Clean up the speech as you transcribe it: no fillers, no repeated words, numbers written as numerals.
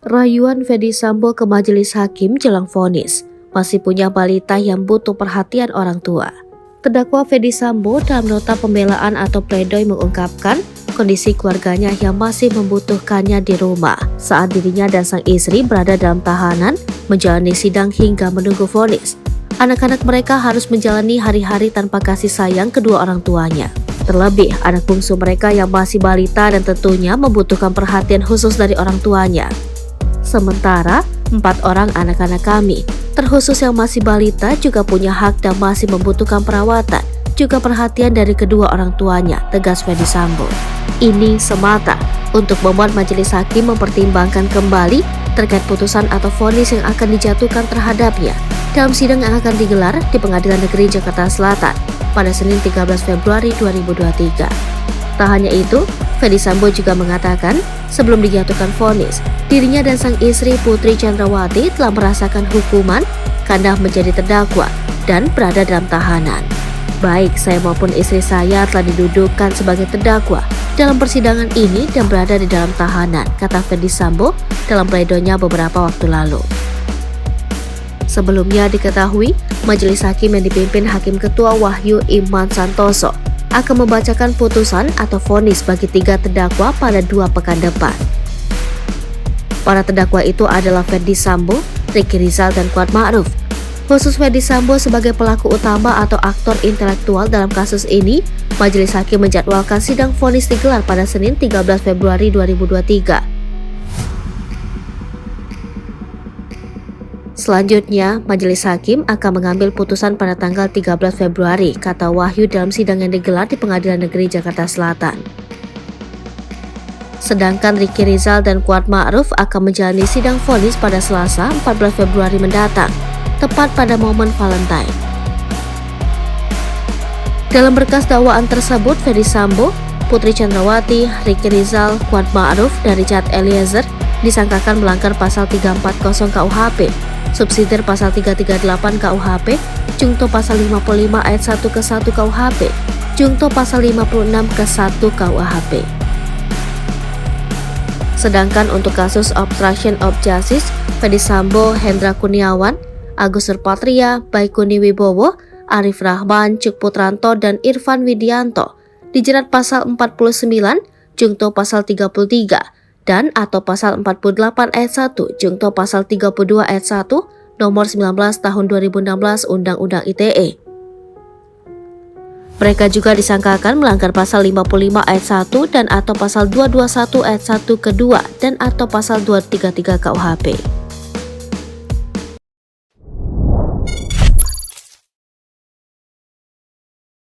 Rayuan Ferdy Sambo ke majelis hakim jelang vonis, masih punya balita yang butuh perhatian orang tua. Terdakwa Ferdy Sambo dalam nota pembelaan atau pledoi mengungkapkan kondisi keluarganya yang masih membutuhkannya di rumah saat dirinya dan sang istri berada dalam tahanan menjalani sidang hingga menunggu vonis. Anak-anak mereka harus menjalani hari-hari tanpa kasih sayang kedua orang tuanya. Terlebih anak bungsu mereka yang masih balita dan tentunya membutuhkan perhatian khusus dari orang tuanya. Sementara 4 orang anak-anak kami, terkhusus yang masih balita, juga punya hak dan masih membutuhkan perawatan, juga perhatian dari kedua orang tuanya, tegas Ferdy Sambo. Ini semata untuk membuat majelis hakim mempertimbangkan kembali terkait putusan atau vonis yang akan dijatuhkan terhadapnya dalam sidang yang akan digelar di Pengadilan Negeri Jakarta Selatan pada Senin 13 Februari 2023. Tak hanya itu, Ferdy Sambo juga mengatakan sebelum dijatuhkan vonis, dirinya dan sang istri Putri Chandrawati telah merasakan hukuman karena menjadi terdakwa dan berada dalam tahanan. Baik saya maupun istri saya telah didudukkan sebagai terdakwa dalam persidangan ini dan berada di dalam tahanan, kata Ferdy Sambo dalam pledoinya beberapa waktu lalu. Sebelumnya diketahui, majelis hakim yang dipimpin Hakim Ketua Wahyu Iman Santoso akan membacakan putusan atau vonis bagi 3 terdakwa pada 2 pekan depan. Para terdakwa itu adalah Ferdy Sambo, Ricky Rizal, dan Kuat Ma'ruf. Khusus Ferdy Sambo sebagai pelaku utama atau aktor intelektual dalam kasus ini, majelis hakim menjadwalkan sidang vonis digelar pada Senin 13 Februari 2023. Selanjutnya, majelis hakim akan mengambil putusan pada tanggal 13 Februari, kata Wahyu dalam sidang yang digelar di Pengadilan Negeri Jakarta Selatan. Sedangkan Ricky Rizal dan Kuat Ma'ruf akan menjalani sidang vonis pada Selasa 14 Februari mendatang, tepat pada momen Valentine. Dalam berkas dakwaan tersebut, Ferdy Sambo, Putri Chandrawati, Ricky Rizal, Kuat Ma'ruf, dan Richard Eliezer disangkakan melanggar pasal 340 KUHP, subsidiar pasal 338 KUHP, jungto pasal 55 ayat 1 ke 1 KUHP, jungto pasal 56 ke 1 KUHP. Sedangkan untuk kasus obstruction of justice, Ferdy Sambo, Hendra Kurniawan, Agus Nurpatria, Baikuni Wibowo, Arif Rahman, Cuk Putranto, dan Irfan Widianto dijerat pasal 49, jungto pasal 33, dan atau pasal 48 ayat 1, jungto pasal 32 ayat 1, nomor 19 tahun 2016 Undang-Undang ITE. Mereka juga disangkakan melanggar pasal 55 ayat 1 dan atau pasal 221 ayat 1 kedua dan atau pasal 233 KUHP.